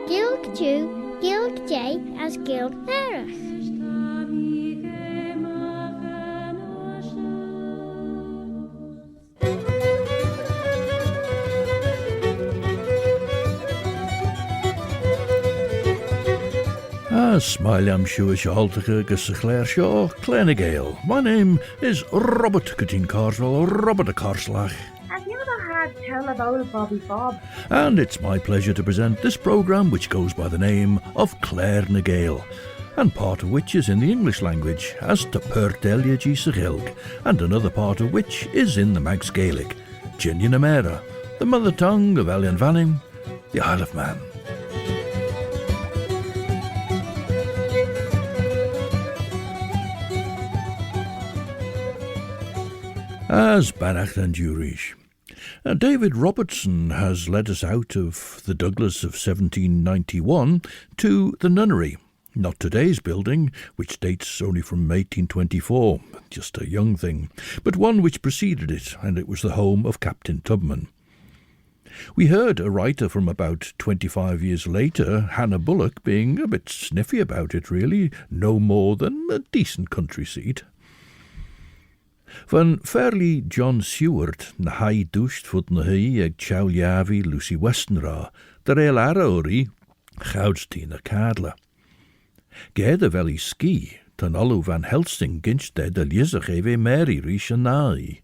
Gilg Jew, Gilg J as Gilg Ferris. Smile am sure Altica gus Claire Shaw, Claire Gael. My name is Robert Cutin Carswell, Robert a Carslach. Have you ever had tell of old Bobby Bob? And it's my pleasure to present this programme which goes by the name of Claire na Gael, and part of which is in the English language as to Perdelia G. Sachilg, and another part of which is in the Manx Gaelic, Ginian Amera, the mother tongue of Elian Vanning, the Isle of Man. As Banach and Jurish. David Robertson has led us out of the Douglas of 1791 to the Nunnery, not today's building, which dates only from 1824, just a young thing, but one which preceded it, and it was the home of Captain Taubman. We heard a writer from about 25 years later, Hannah Bullock, being a bit sniffy about it really, no more than a decent country seat. Van Fairly John Seward na hai dúst fod na hei ag Chowliavi Lucy Westenra, der el araori, Goudstien a Cadla. Gede veli ski, tan allu van Helsing ginste de liesach eve Mary rish a nai.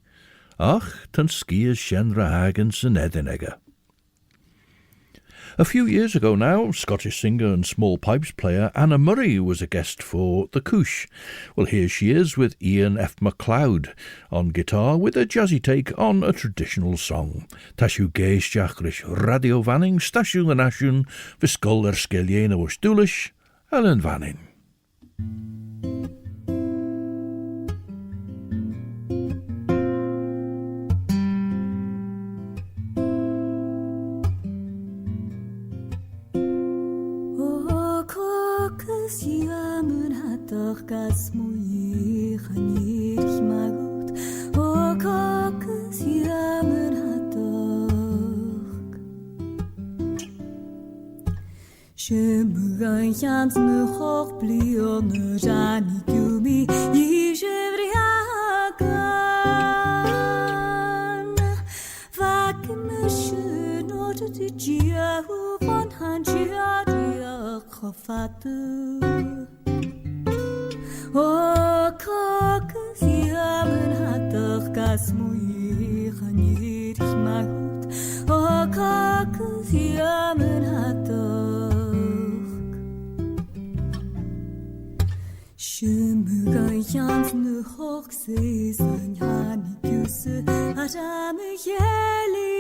Ach, tan ski is Shenra Hagens en Edinegger. A few years ago now, Scottish singer and small pipes player Anna Murray was a guest for the Coosh. Well, here she is with Ian F. MACLEOD on guitar with a jazzy take on a traditional song. Tashu geis jachrish radio vanning, stashu the nashun, viscol skeliena was dulish, Ellen vanning. Thogas mwy chanirch magut o cogus iawn hadog Shemgan chant nu hoch blion rani gumi yishevri hagan Vakken schön oder die Giaull von Hangia khofatu O cogus iawn hadog mwy chanirch magut O cogus iawn hadog Shemgan chant nu hoch sees an hani gysse adame yeli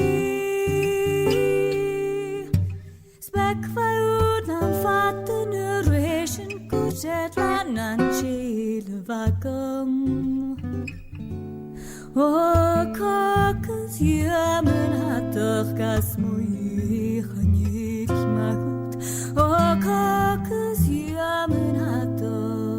Spekvaud an fatten ration kuchet lanan vagam O cogus iawn hadog mwy chanirch magut O cogus iawn hadog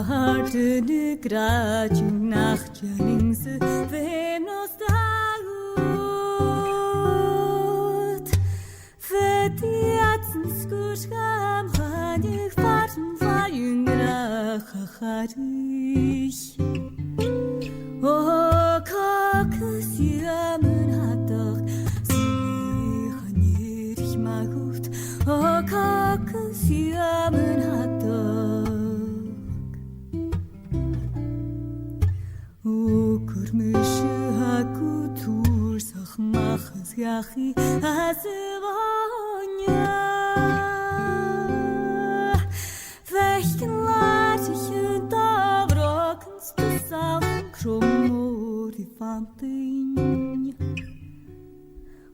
Hartene gradjung nachtjaningse venos dagut Vetiatsen skushkam chanig farten vajungra chacharich O cogus iawn hadog sui chanirch magut O cogus iawn hadog Machas yachi asevonya Vechten latischen davrokens besauen kromor die fantin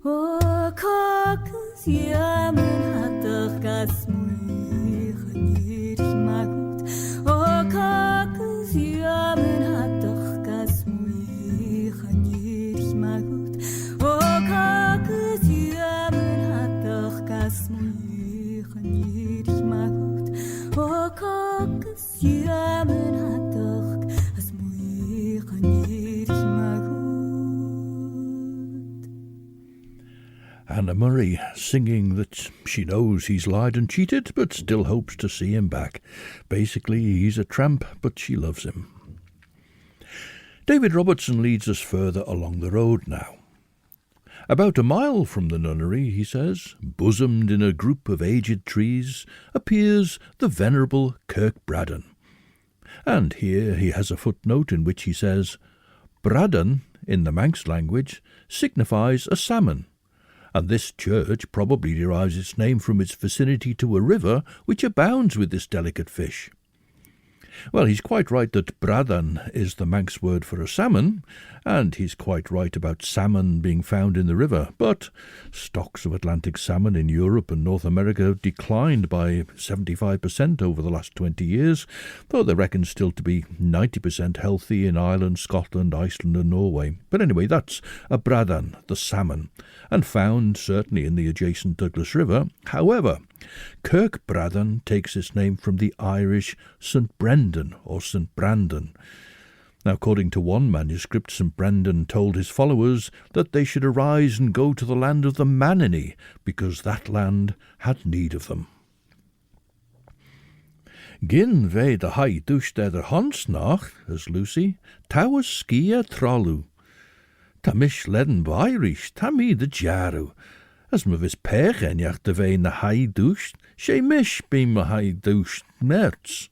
O cogus iawn hadog mwy chanirch magut O cogus iawn hadog mwy chanirch magut O cogus Anna Murray singing that she knows he's lied and cheated, but still hopes to see him back. Basically, he's a tramp, but she loves him. David Robertson leads us further along the road now. About a mile from the nunnery, he says, bosomed in a group of aged trees, appears the venerable Kirk Braddan. And here he has a footnote in which he says, Braddan, in the Manx language, signifies a salmon, and this church probably derives its name from its vicinity to a river which abounds with this delicate fish. Well, he's quite right that Braddan is the Manx word for a salmon, and he's quite right about salmon being found in the river, but stocks of Atlantic salmon in Europe and North America have declined by 75% over the last 20 years, though they're reckoned still to be 90% healthy in Ireland, Scotland, Iceland and Norway. But anyway, that's a Braddan, the salmon, and found certainly in the adjacent Douglas River. However, Kirk Braddan takes its name from the Irish St. Brendan or St. Brandon. Now, according to one manuscript, St. Brendan told his followers that they should arise and go to the land of the Manini, because that land had need of them. Gin ve de hai douche der hons nach, as Lucy, tawas skia trollu. Tamish leden Irish, tami de jaru. As me vis pech enjach de ve na hai douche, she mish be me hai douche merts.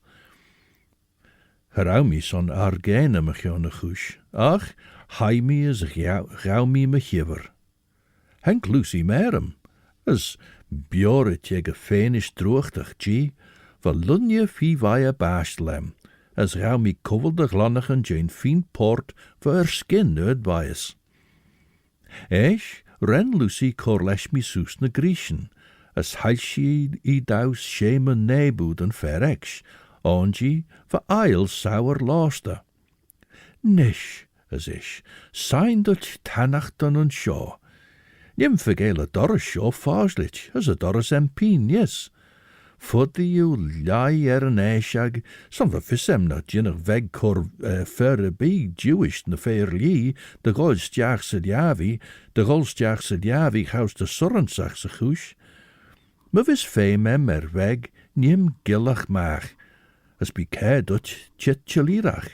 Herau mi son argene me gione gush, ach, hai mi is gauw mi me giver. Henk Lucy merem, as bjoret je gefenish droogtig G, verlunje fi vaia bashlem, as gauw mi koveldig lannigen jane fien port voor her skin uit bias. Eich, ren Lucy corlesh mi soes na Griechen, as heilshi I daus shemen nebud en ferex, ongi for ail sour loster. Nish, as ish, sein dutch tanachten en shaw. Nim vergele dorres shaw farslich, as a dorres empien, yes. Foddy you lie en eishag, some verfissem na jinner veg cor furre be Jewish na fairly, de golstjach sedjavi, house de sorrensach se gush. Me vis feem weg, nim gillach maag, as be care Dutch chitchalirach.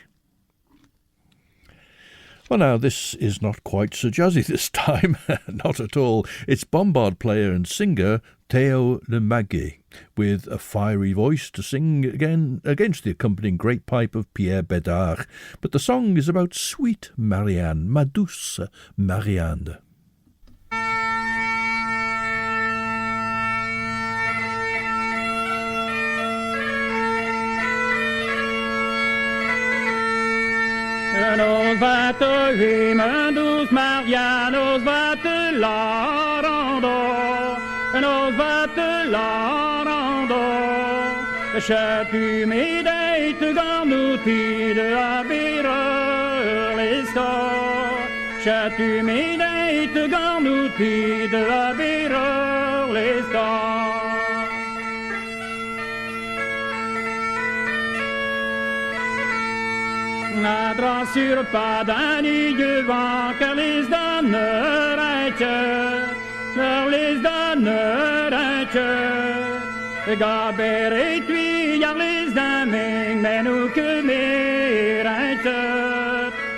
Well, now, this is not quite so jazzy this time, not at all. It's bombard player and singer THEO le MAGUET, with a fiery voice to sing again against the accompanying great pipe of PIERRE BEDARD. But the song is about sweet Marianne, ma douce Marianne. Nos va te hume, douce Marianne, nos va te la rendre, nos va te la rendre. Je me date garnouti de la birre les stores. Je me date garnouti de la birre les stores. Nadra sur pas d'un vent, car les donnerait, les donnerait. Gaber et tu, y'a les daming, mais nous que mérite.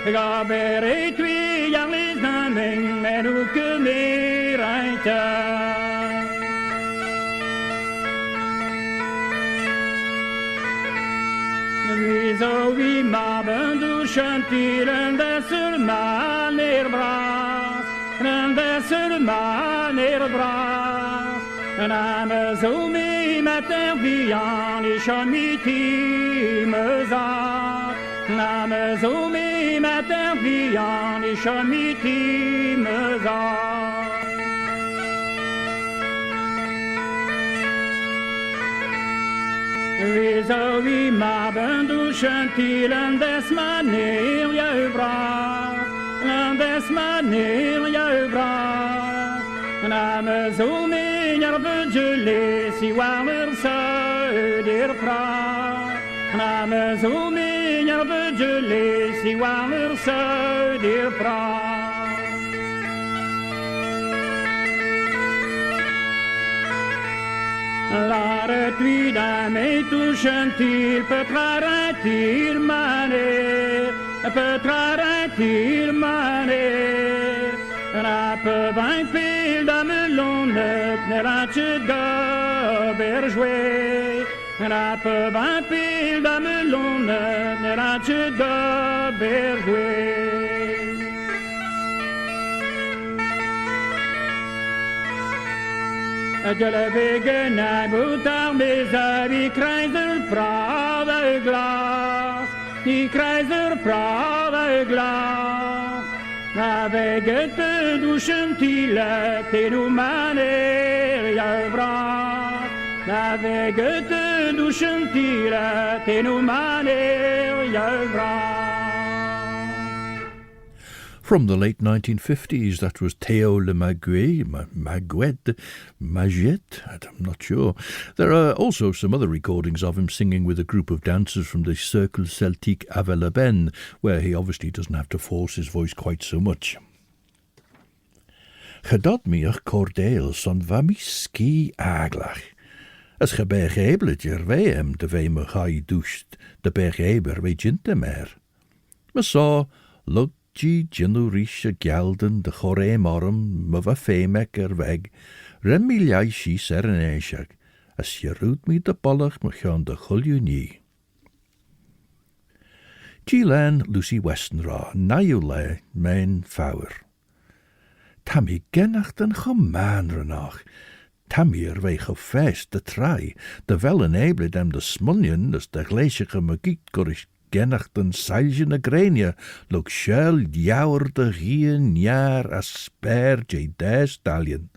Gaber et tu, y'a les daming, mais nous que mérite. Wieso wie maben du chantier en desser man bras, en desser man bras. En ame zo mee met der bian is schon mit ihm zat. En ame zo mee met der bian is schon mit ihm zat. Wieso wie maben du chantier en des manier je bras, en des manier je bras. En ame zo mee budget si warmer se der fra. En ame zo mee budget si warmer se der fra. Lare tuida me tu chantil petrare tir mane petrare tir mane na pe vain pil da melon ne la chega berjoué na pe vain pil da melon ne la chega berjoué. Je wegen moet daar mee die krijzer prade glas, die krijzer prade glas. Na wegen te douchen tile, te nu maner je bras. Na wegen te douchen tile, te nu maner je bras. From the late 1950s, that was THEO le MAGUET, I'm not sure. There are also some other recordings of him singing with a group of dancers from the Cercle Celtique Ava la Ben, where he obviously doesn't have to force his voice quite so much. Gedad mi'ch cordeel son va mi ski aglach. As ge begreblet jer weem de we me gai doucht, de begreber we jinte mer. Me saw, look, G genúríise gealdan de choré marm me va fémec weg, rem mi leis síos an éiseach, as je rút mi de bollach me gan de chulliú ní. Giaull Lucy Westenra, naiu le mein fawr. Tam hi gennacht an chamaan renach, tam hi weich of feest de trai, de wel en eble dem de smullion, as de gleisige MAGUET gorish gennacht an seilje na grenia, log shell jouwer de gien jaar as spare JASMINE'S.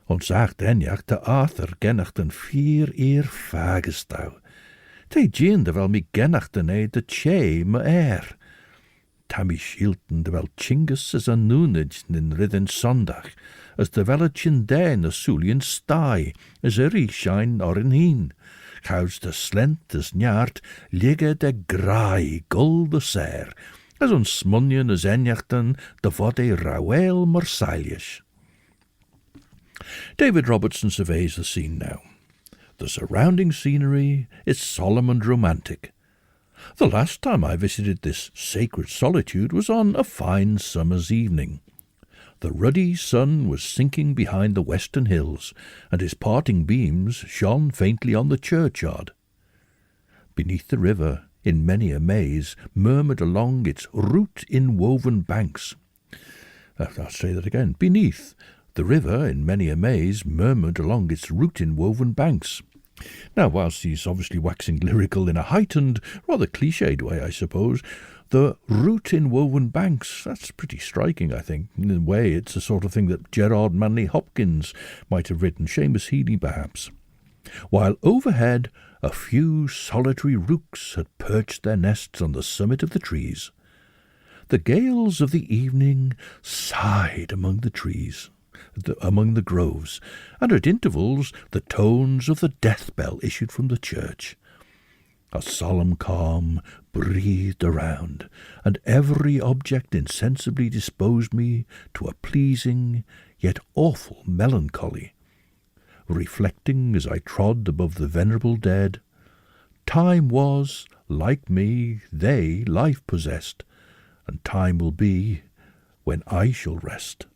Ons zacht enjach de Arthur gennacht an 4 fagestouw. Te jean de wel mi gennacht an de che me Tammy Shilton de wel chingus as an noonage nin ridden sondag, as de wel a chindain a Sulian stai, as shine or in heen. Chaus de slent as njaart, ligge de graai gul de ser, as ons smunnion as enjachten de vode rawel Marseilles. David Robertson surveys the scene now. The surrounding scenery is solemn and romantic. The last time I visited this sacred solitude was on a fine summer's evening. The ruddy sun was sinking behind the western hills, and his parting beams shone faintly on the churchyard. Beneath the river, in many a maze, murmured along its root-inwoven banks. I'll say that again. Beneath the river, in many a maze, murmured along its root-inwoven banks. Now, whilst he's obviously waxing lyrical in a heightened, rather cliched way, I suppose, the root-inwoven banks, that's pretty striking, I think. In a way, it's the sort of thing that Gerard Manley Hopkins might have written, Seamus Heaney perhaps. While overhead, a few solitary rooks had perched their nests on the summit of the trees. The gales of the evening sighed among the trees, among the groves, and at intervals the tones of the death bell issued from the church. A solemn calm breathed around, and every object insensibly disposed me to a pleasing yet awful melancholy. Reflecting as I trod above the venerable dead, time was, like me, they life possessed, and time will be when I shall rest.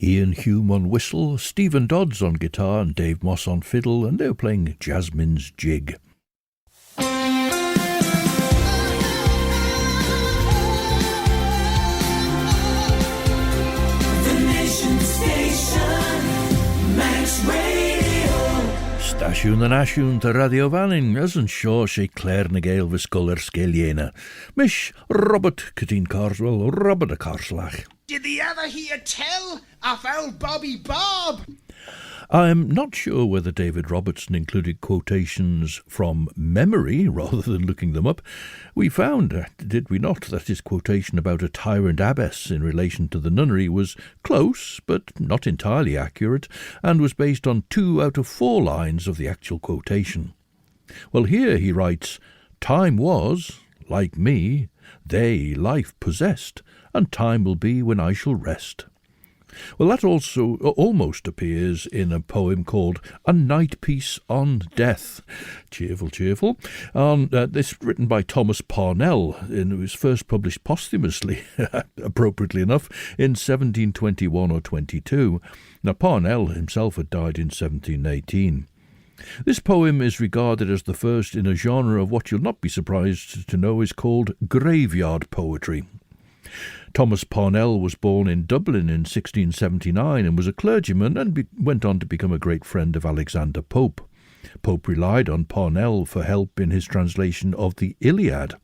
Ian Hulme on whistle, Stephen Dodds on guitar and Dave Moss on fiddle, and they were playing Jasmine's Jig. Stasiwn yn asiwn dy radio fanning, as yn sio sé Claire na Gael fy sgol sgeliena. Mish Robert Cadine Carswell, Robert a Carslach. Did the ever hear tell of old Bobby Bob? I'm not sure whether David Robertson included quotations from memory rather than looking them up. We found, did we not, that his quotation about a tyrant abbess in relation to the nunnery was close, but not entirely accurate, and was based on 2 out of 4 lines of the actual quotation. Well, here he writes, "Time was, like me, they life possessed, and time will be when I shall rest." Well, that also almost appears in a poem called A Night Piece on Death. Cheerful, cheerful. This written by Thomas Parnell, and it was first published posthumously, appropriately enough, in 1721 or 22. Now, Parnell himself had died in 1718. This poem is regarded as the first in a genre of what you'll not be surprised to know is called graveyard poetry. Thomas Parnell was born in Dublin in 1679 and was a clergyman and went on to become a great friend of Alexander Pope. Pope relied on Parnell for help in his translation of the Iliad.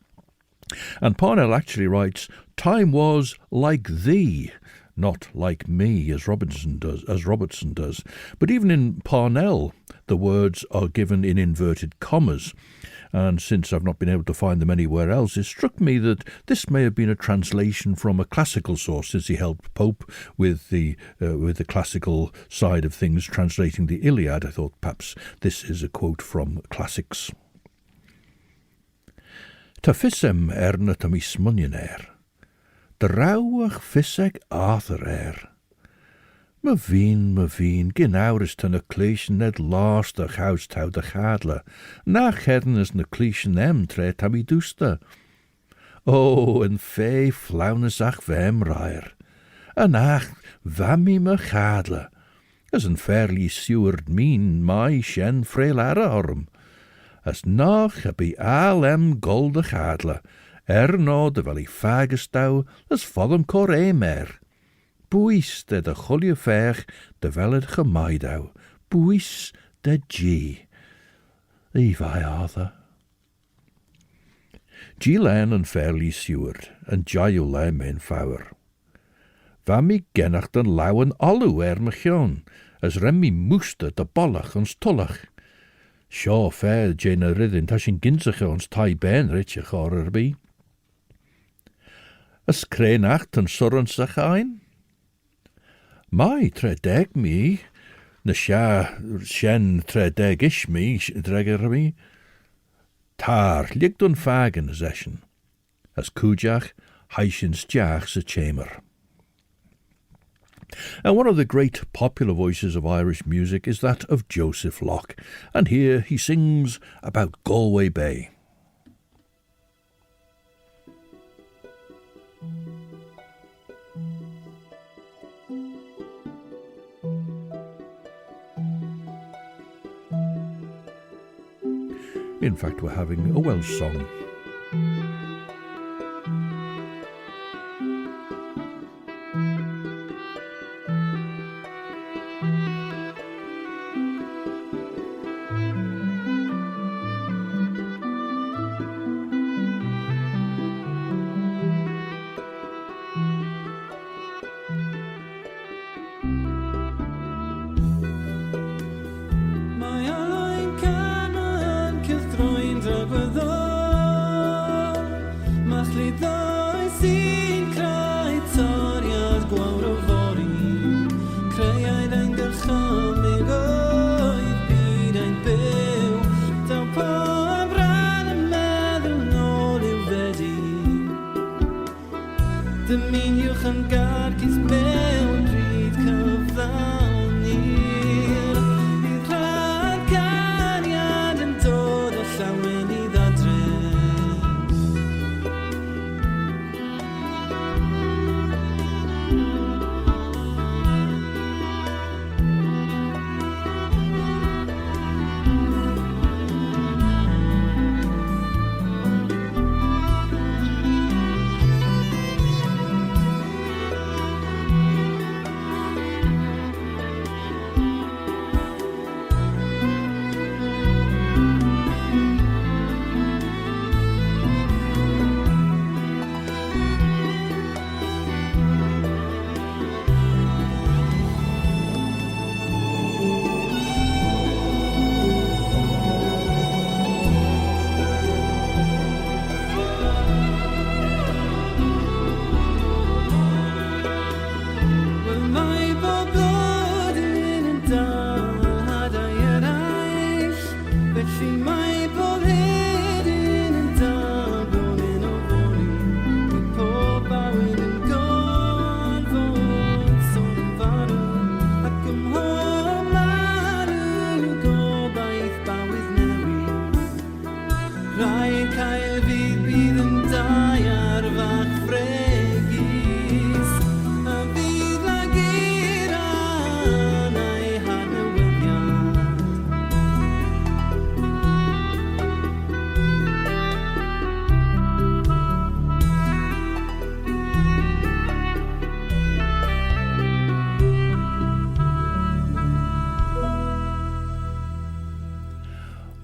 And Parnell actually writes, "Time was like thee," not like me, as Robertson does. But even in Parnell, the words are given in inverted commas. And since I've not been able to find them anywhere else, it struck me that this may have been a translation from a classical source, since he helped Pope with the classical side of things, translating the Iliad. I thought perhaps this is a quote from classics. Ta fissem na ta mi smunien Drawach fisseg Arthur Ma veen, gin ouders to na cleishen net last a house tau de chadle. Nach heden is na cleishen tre tabi dusta. Oh, en fee flaunes ach vem rair. En ach, vammi me chadle. As een fairly Seward mean, my shen frail arm. As nach heb I al golde chadle. No de wel I fagestau, as fodem cor mer. Bwys de chulje fer de veled gemaidau. Bwys de G. Levi Arthur. Giaull and fairly Seward, and giaull men fawr. Van gennach den lauwen allu me as remmi moeste de bollach ons tollach. Shaw fair jena riddin tashin ginsach ons tai ben ritje chorer bi. As krenacht en sorrensach ein. Mai tredeg mi, na shen tredeg ish mi, dreger mi. Tar, ligt on fagen zeshen, as kujach, heishens jach sa chamber. And one of the great popular voices of Irish music is that of Joseph Locke, and here he sings about Galway Bay. In fact, we're having a Welsh song.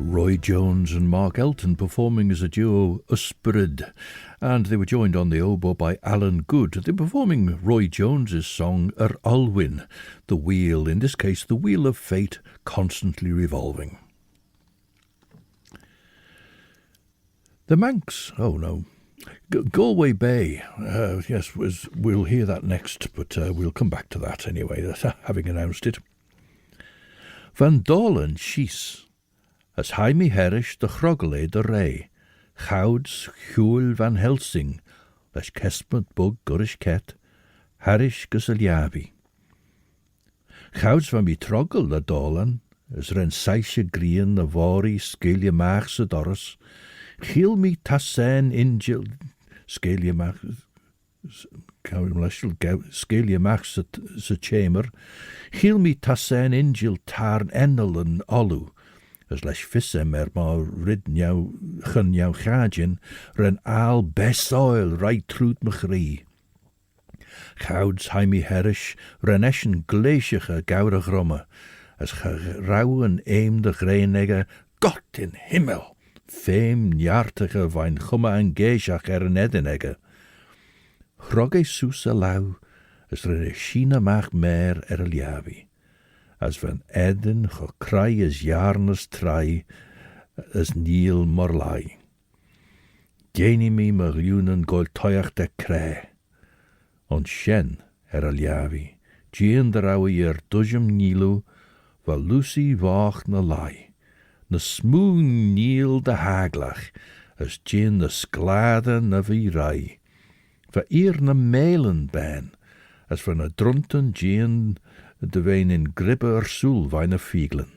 Roy Jones and Mark Elton performing as a duo YSBRYD, and they were joined on the oboe by Alan Good. They were performing Roy Jones's song Olwyn, the wheel, in this case the wheel of fate constantly revolving. The Manx, Galway Bay, yes, we'll hear that next, but we'll come back to that anyway, having announced it. Van Dolan Schies, as Jaime Herish de Chrogale de Rey, Gouds Giaull van Helsing, les Kespent Bug Gurish Ket, Herish Gusaljabi. Gouds van mi Trogel de Dolan, as Ren Saisje Green de Vori Skelia Maagse Doris, Giel mi Tassen Ingil Skelia Maagse se Chamber, Giel mi Tassen Ingil Tarn Ennel en Olu, as leis fissem ma rid jou chun jou chadjin, ren aal besoil right trúd machri. Gouds Jaime Herish, ren eschen gleisige goude gromme, as gerauwen eem de greenegge, Gott in Himmel, feem njartige wijn gumme en geishach en edenegge. Grogge soes lau, as ren eschina maag meer liavi. As van Eden gekrai is jarnes trai, as Niel morlai. Geni mi miljoenen goldtoyach de krij. On shen liavi, gien de rauwe dujem Nielu, va Lucy wacht na lai. Na smoon Niel de haglach, as gien de sklade na vi rai. Va na melen ben, as van a drunten gien de wijn in gribbe soel weine fieglen.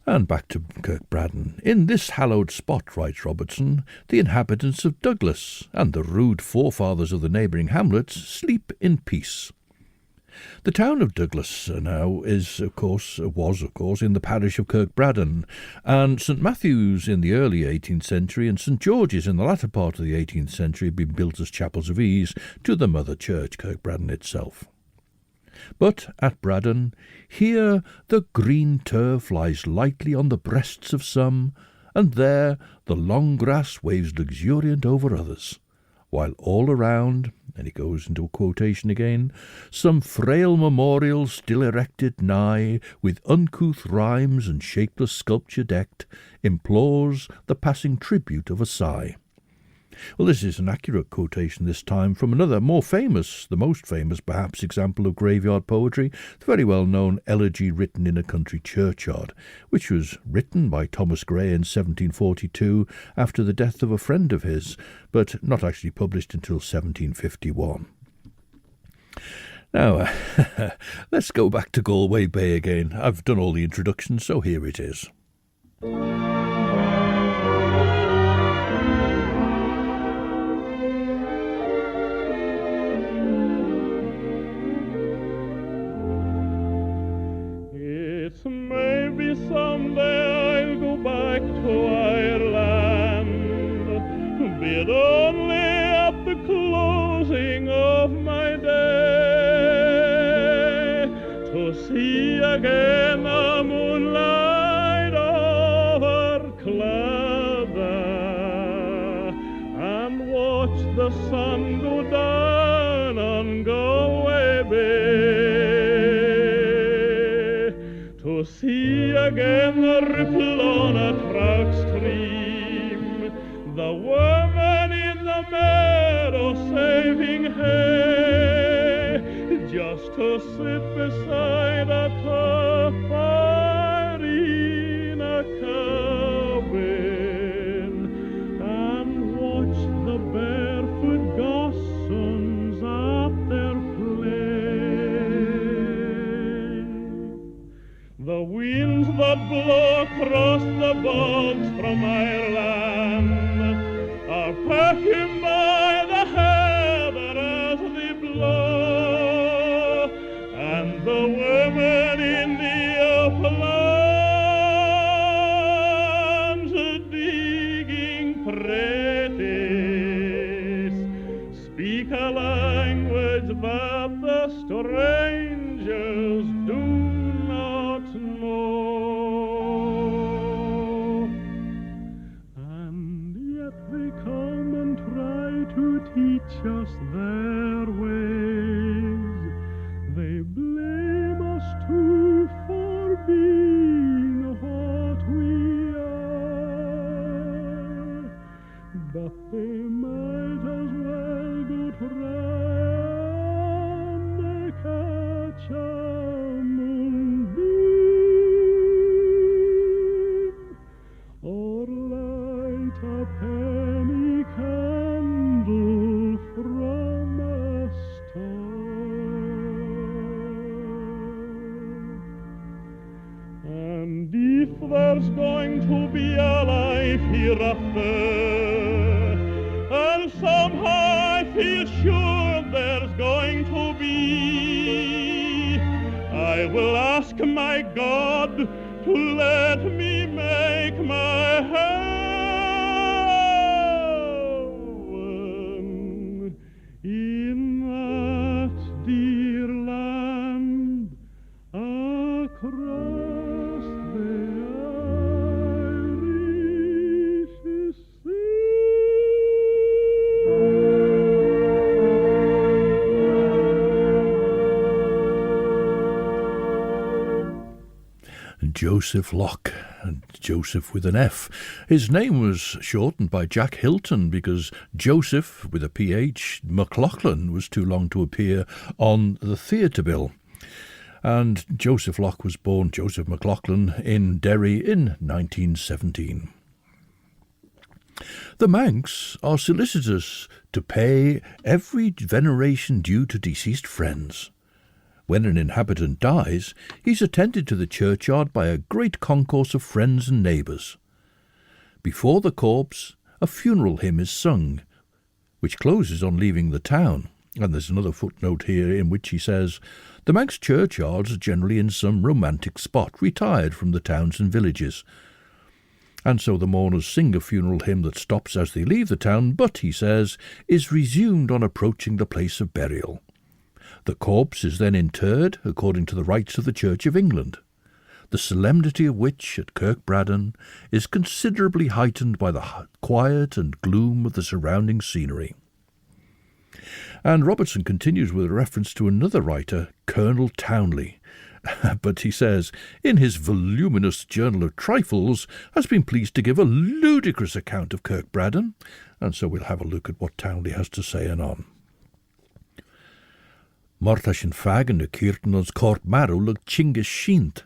And back to Kirk Braddan. In this hallowed spot, writes Robertson, the inhabitants of Douglas and the rude forefathers of the neighbouring hamlets sleep in peace. The town of Douglas now was of course, in the parish of Kirk Braddan, and St Matthew's in the early 18th century and St George's in the latter part of the 18th century had been built as chapels of ease to the mother church, Kirk Braddan itself. But at Braddan, here the green turf lies lightly on the breasts of some, and there the long grass waves luxuriant over others, while all around, and he goes into a quotation again, some frail memorial still erected nigh, with uncouth rhymes and shapeless sculpture decked, implores the passing tribute of a sigh. Well, this is an accurate quotation this time from another, more famous, the most famous perhaps, example of graveyard poetry, the very well-known Elegy Written in a Country Churchyard, which was written by Thomas Gray in 1742 after the death of a friend of his, but not actually published until 1751. Now, let's go back to Galway Bay again. I've done all the introductions, so here it is. Maybe someday I'll go back to Ireland, be it only at the closing of my day, to see again the moonlight over Claare, and watch the sun go down on Galway Bay. To see again the ripple on a trout stream, the woman in the meadow saving hay, just to sit beside a tough fire in a cabin and watch the barefoot gossons at their the winds that blow across the bogs from Ireland are perfumed by the heather as they blow, and the women in the uplands digging praties speak a language that the strangers do not know. there's going to be a life hereafter, and somehow I feel sure there's going to be. I will ask my God to let me make my heaven in that dear land across the Irish sea. Joseph Locke, and Joseph with an F. His name was shortened by Jack Hilton because Joseph, with a PH, McLaughlin, was too long to appear on the theatre bill. And Joseph Locke was born Joseph McLaughlin in Derry in 1917. The Manx are solicitous to pay every veneration due to deceased friends. When an inhabitant dies, he's attended to the churchyard by a great concourse of friends and neighbours. Before the corpse, a funeral hymn is sung, which closes on leaving the town. And there's another footnote here in which he says, the Manx churchyards are generally in some romantic spot, retired from the towns and villages. And so the mourners sing a funeral hymn that stops as they leave the town, but, he says, is resumed on approaching the place of burial. The corpse is then interred according to the rites of the Church of England, the solemnity of which at Kirk Braddan is considerably heightened by the quiet and gloom of the surrounding scenery. And Robertson continues with a reference to another writer, Colonel Townley, but he says, in his voluminous Journal of Trifles, has been pleased to give a ludicrous account of Kirk Braddan, and so we'll have a look at what Townley has to say anon. Mortas yn fag yn y cyrten ons cort marw lig chingus shint.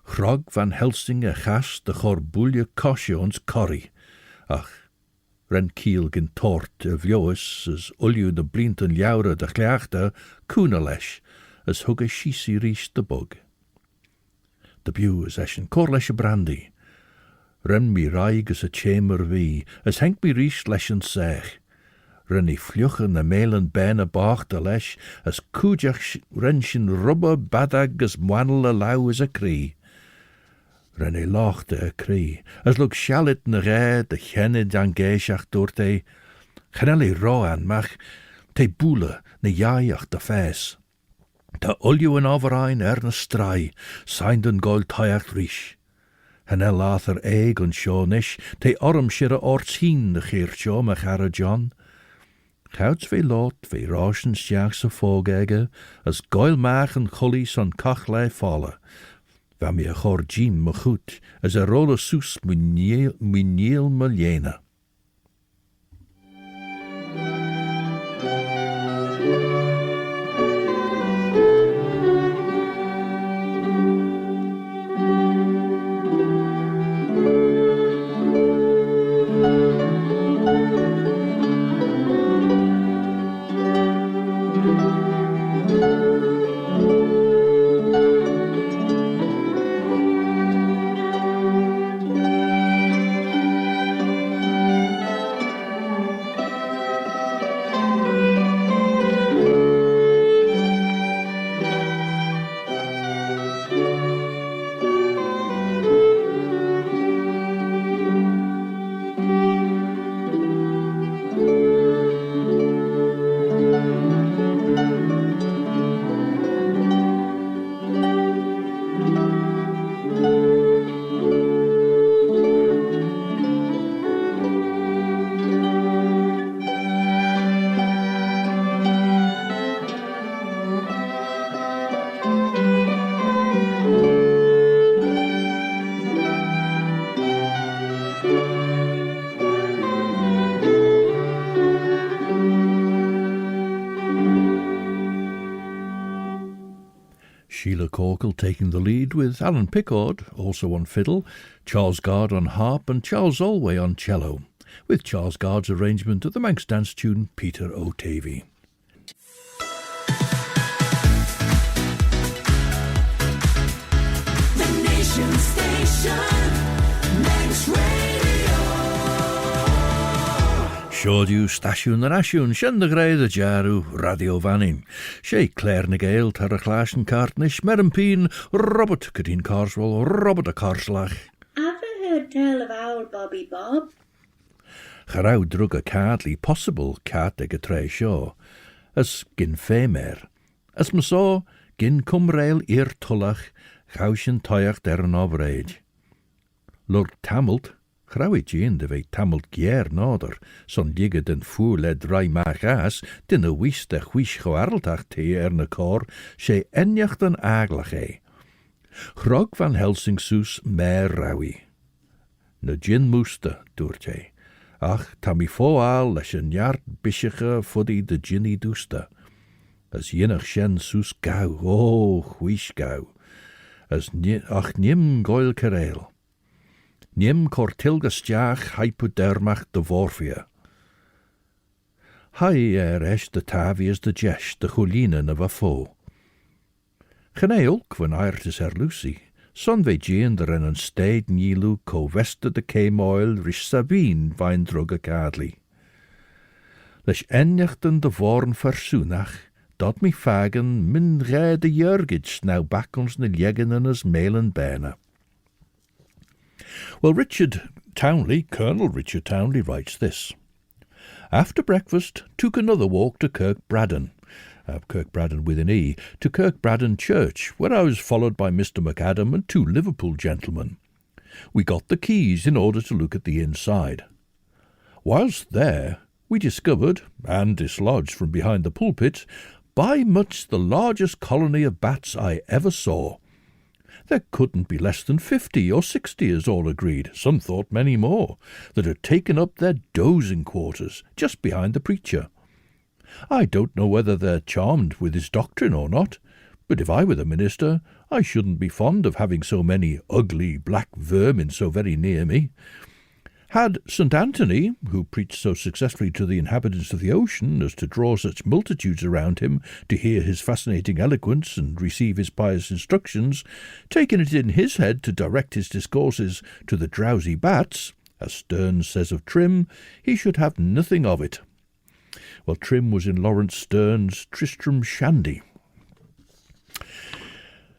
Chrog van Helsing a chas de chor bwlio cosio ons corri. Ach, ren kiel gyn tort y fioes as uliw de blint yn liawra de chleachta cwna lesh as hug a shisi rish de bug. De biw as eschen cor lesh a brandy. Ren mi raig as a chamber vi as henk mi rish lesh yn sech. Renny fluchen na melen bene bach de lesh as cújach renshin rubber badag as mwanel a lau as a cree. Renny lachte a cree, as look shalit na re de chenne dan geishach doorte, chenelli roan mach, te boele na jaaiach de fes. Te ulju en overein na strai, sein den gold taiach rish. Henel later eeg on shonish, te orm shire orts heen de geertjo me chara John. Gouds ve lot, ve rauschen sjachs a fogege, as goil mach en chullies on kachlei falle. Van me a chor jim me goed, as a rolle soes miniel miljena. Sheila Corkle taking the lead with Alan Pickard, also on fiddle, Charles Gard on harp and Charles Olwyn on cello, with Charles Gard's arrangement of the Manx dance tune Peter O'Tavy. The Nation Station. Siodiw stasiwn yr asiwn, sian dy greid y jarw radio fanin. Sé Claire na Gael tar y chlas yn cartnish, mer yn pyn, Robert gydyn carswol, Robert y carslach. Ever heard tell of owl Bobby Bob? Charaw drug y cadli possible cat ag y tre sio, as gyn femer. As my so, gyn cumrail i'r tullach, chaws yn toiach der yn ofreid. Lord Tamalt, chrawi gyn dy fe Tamalt gier noder, son digyd yn ffŵl ed rai mach as, dyn y wys dy chwys chwarltach te na cor, sé enjacht yn aglach e. Chrog van Helsing sŵs mer rawi. Na gyn mwsta, dŵrt e. Ach, tam I fo al leis yn jart bisige foddi de ginny dústa. As jinnach shen sŵs gau, chwys gau. Ach nim goil kereel. Nim cortilgastiach hypodermach de vorfia. Hai esh de tavias de jesh de chulina na va fo. Chene ook van airtis Lucy, son ve jeender en een steed nilu co vesta de kemoil rish sabine vain droga cadli. Lesh enjachten de vorn versoenach, dat mi fagen min rede jurgits nou bakkons na jeggen en as melen bena. Well, Richard Townley, Colonel Richard Townley, writes this. After breakfast, took another walk to Kirk Braddan, Kirk Braddan with an E, to Kirk Braddan Church, where I was followed by Mr. McAdam and 2 Liverpool gentlemen. We got the keys in order to look at the inside. Whilst there, we discovered, and dislodged from behind the pulpit, by much the largest colony of bats I ever saw. There couldn't be less than 50 or 60, as all agreed, some thought many more, that had taken up their dozing quarters just behind the preacher. I don't know whether they're charmed with his doctrine or not, but if I were the minister, I shouldn't be fond of having so many ugly black vermin so very near me. Had St. Anthony, who preached so successfully to the inhabitants of the ocean as to draw such multitudes around him to hear his fascinating eloquence and receive his pious instructions, taken it in his head to direct his discourses to the drowsy bats, as Sterne says of Trim, he should have nothing of it. Well, Trim was in Lawrence Sterne's Tristram Shandy.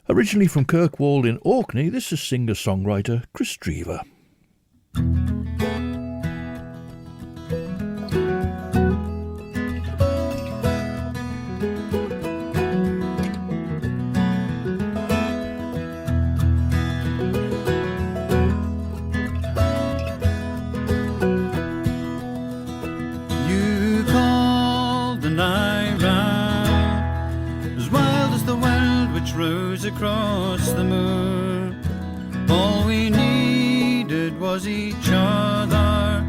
Originally from Kirkwall in Orkney, this is singer-songwriter Chris Drever. Across the moor, all we needed was each other.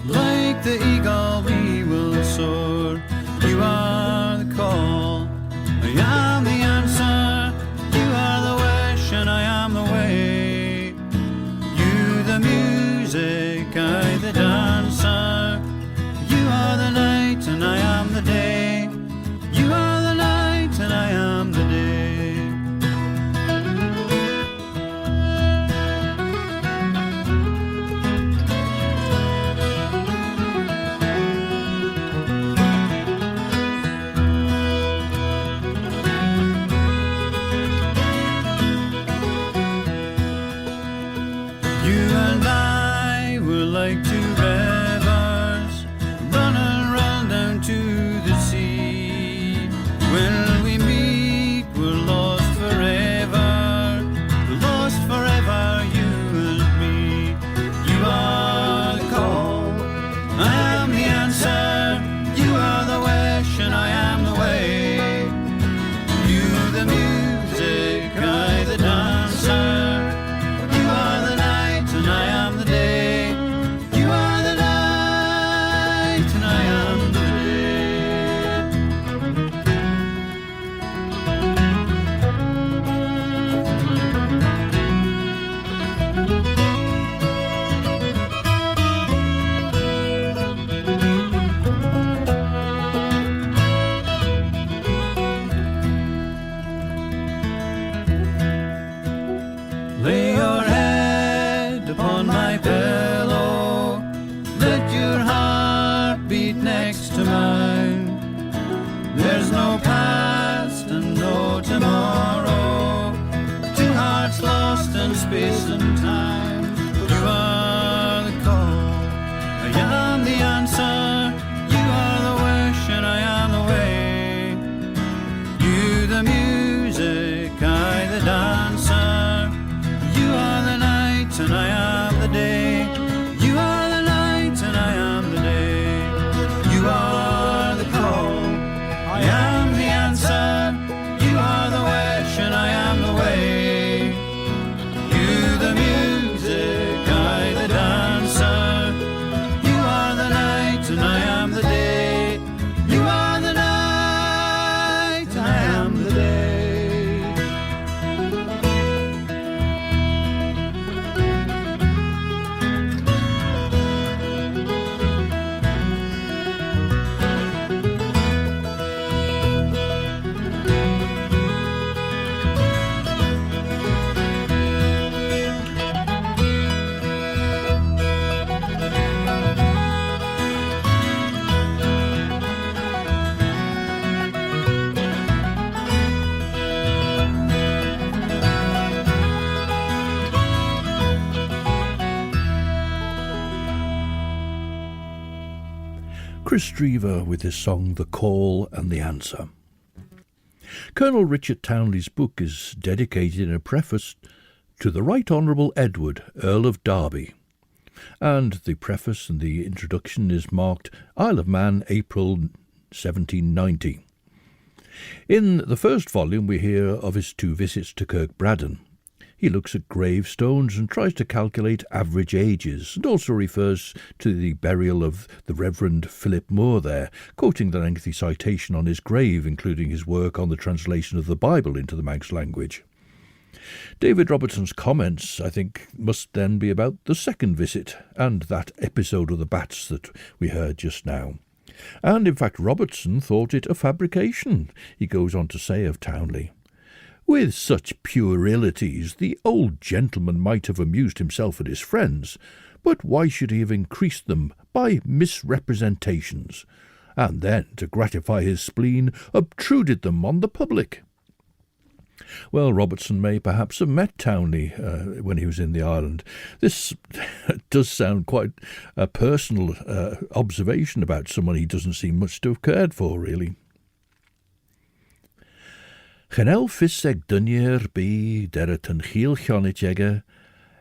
Like the eagle we will soar. You are the call, I am the answer. You are the wish and I am the way. You the music, I the dancer. You are the night and I am the day. You are the night and I am the day. present time. You are the call, I am the answer. You are the wish and I am the way. You the music, I the dancer. You are the night and I am the day. You are the night and I am the day. You are the call, I am the answer. You are the wish and I am the way. You the music, I the dancer. You are the night and I am the day. You are the night and I am the day. Chris Drever with his song The Call and the Answer. Colonel Richard Townley's book is dedicated in a preface to the Right Honourable Edward, Earl of Derby, and the preface and the introduction is marked Isle of Man, April 1790. In the first volume we hear of his 2 visits to Kirk Braddan. He looks at gravestones and tries to calculate average ages, and also refers to the burial of the Reverend Philip Moore there, quoting the lengthy citation on his grave, including his work on the translation of the Bible into the Manx language. David Robertson's comments, I think, must then be about the second visit, and that episode of the bats that we heard just now. And in fact Robertson thought it a fabrication, he goes on to say of Townley. With such puerilities, the old gentleman might have amused himself and his friends, but why should he have increased them by misrepresentations, and then, to gratify his spleen, obtruded them on the public? Well, Robertson may perhaps have met Townley when he was in the island. This does sound quite a personal observation about someone he doesn't seem much to have cared for, really. Genel fisseg dunyer bi der het een giel chonnetjegge,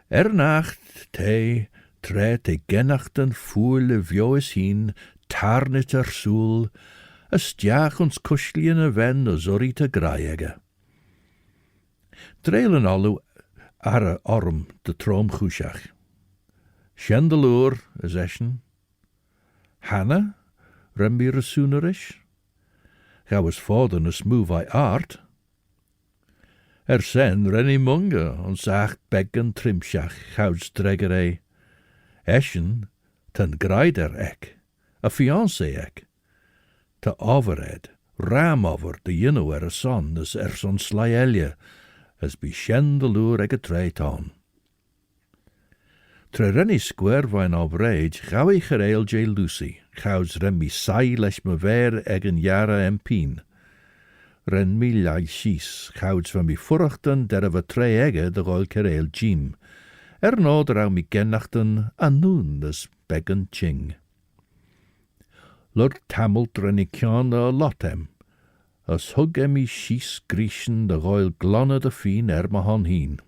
nacht te tre te genachten voele vjoes heen, tarnet soel, a stjach ons kushliene wen o zorri te graiegge. Drelen allu arre orm de troom chushach. Shendeloor is eschen. Hanna, rembi resoenerish. Ga was forden a smooth I art. Sen renny munga, ons acht beggen trimshach, gouds dreggerij. Eschen, ten greider ek, a fiancé ek. Te overred, ram over de jinno son, as son slaelje, as be shendeloer eg a treit on. Tre renny square vijn overreid, gauw I gereil J. Lucy, gouds remmi sai lesh me ver eg een jara empien. Ren mi lai schies, gouds van mi furchten der of a tre egge de roil kereel jim. No drau mi gennachten an nun des beggen ching. Lord Tamult ren I kian a lotem, as hug mi schies griechen de roil glonne de fien mahon heen.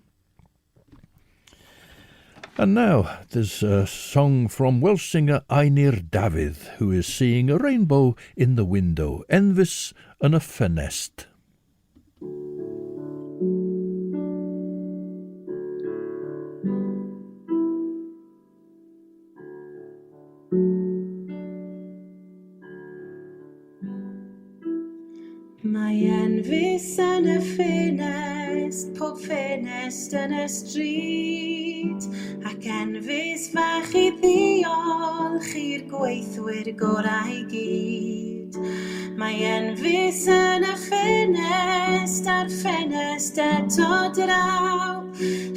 And now there's a song from Welsh singer Einir David, who is seeing a rainbow in the window, envis yn y ffenest. Mae envis yn y ffenest, pob ffenest yn y stryd, ac envis fach I ddiolch i'r gweithwyr gorau gyd. Mae envis yn y ffenest a'r ffenest eto draw,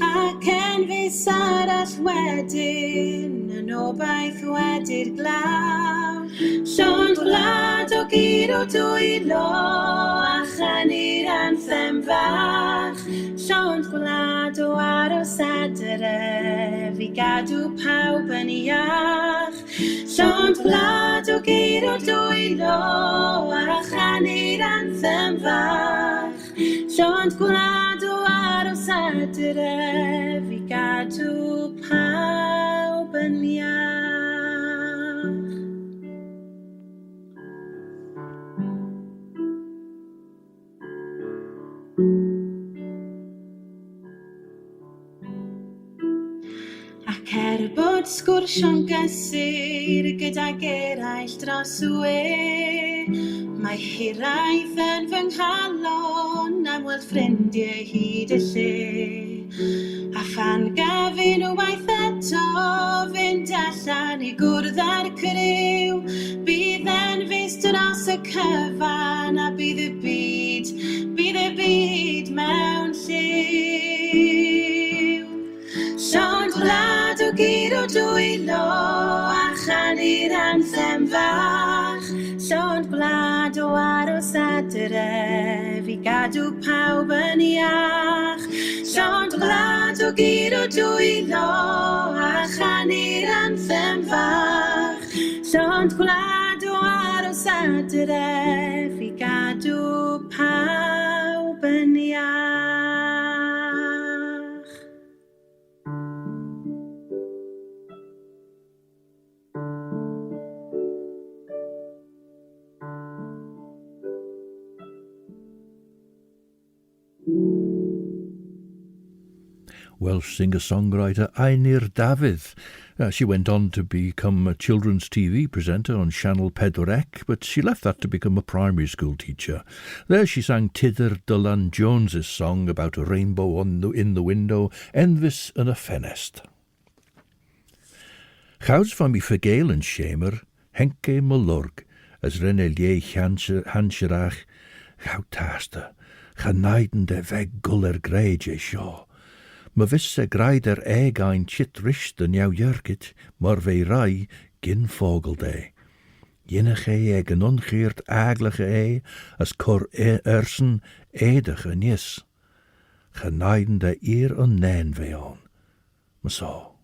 ac envis arall wedyn yn obaith wedi'r glaw. Siont gwlad o gyr o dwylo a chanu'r anthem fach. Siont gwlad o aros adre, fi gadw pawb yn iach. Llond gwlad o geir o dwylo, a chanu'r anthem fach. Llond gwlad o aros adre, fi gadw pawb yn iach. Ac bod sgwrsio'n gysur gydag eraill dros y we, mae hiraeth yn fy nghalon am weld ffrindiau hyd y lle. A phan gafin o waith eto fynd allan i gwrdd ar criw, bydd enfys dros y cyfan a bydd y byd mewn lliw. Llond gwlad o geir o dwylo, a chanu'r anthem fach. Llond gwlad o aros adre, fi gadw pawb yn iach. Llond gwlad o geir o dwylo, a chanu'r anthem fach. Llond gwlad o aros adre, fi gadw pawb yn iach. Welsh singer-songwriter Ainir Dafydd. She went on to become a children's TV presenter on Channel 4, but she left that to become a primary school teacher. There she sang Tidr Dylan Jones's song about a rainbow in the window, Enfys yn y ffenest. Chawds van mi vergeel en schemer, henke melorg, as renelie hanserach, chau taste, genaiden de weg guller greidje shaw. Ma visse greider ein chit rish den jou jurkit, maar vei rai gin vogelday. Jinnige eg en ongeert aglige as cor ersen edige nis. Genaiden de eer on nen vei on. Ma so.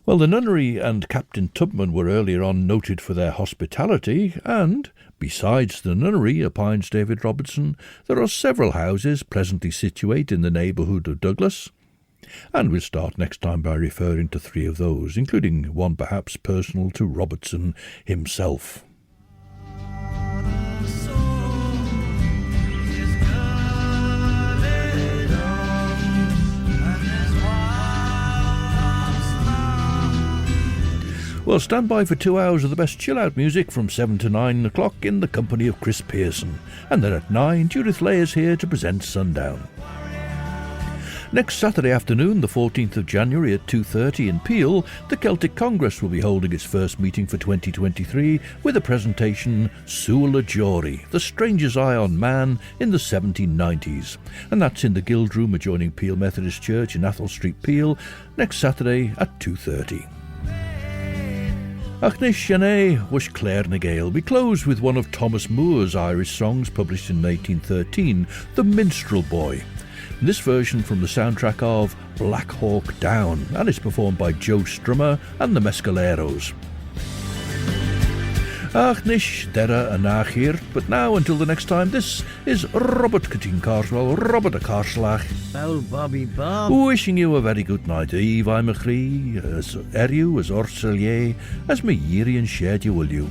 Well, the Nunnery and Captain Taubman were earlier on noted for their hospitality, and, besides the Nunnery, opines David Robertson, there are several houses pleasantly situate in the neighbourhood of Douglas, and we'll start next time by referring to 3 of those, including one perhaps personal to Robertson himself. Well, stand by for 2 hours of the best chill-out music from 7 to 9 o'clock in the company of Chris Pearson. And then at 9, Judith Lay is here to present Sundown. Next Saturday afternoon, the 14th of January at 2:30 in Peel, the Celtic Congress will be holding its first meeting for 2023 with a presentation, Suala Jory, The Stranger's Eye on Man in the 1790s. And that's in the Guild Room adjoining Peel Methodist Church in Athol Street, Peel, next Saturday at 2:30. Achnish Yane was Claare na Gael. We close with one of Thomas Moore's Irish songs published in 1813, The Minstrel Boy. This version from the soundtrack of Black Hawk Down, and it's performed by Joe Strummer and the Mescaleros. Achnish Dera and Achir, but now until the next time, this is Robert Catin Carswell, Robert a Carslach. Well, Bobby Bob. Wishing you a very good night, Eve, I'm a Cree, as Eriu, as Orselier, as me Yiri and shared you will you.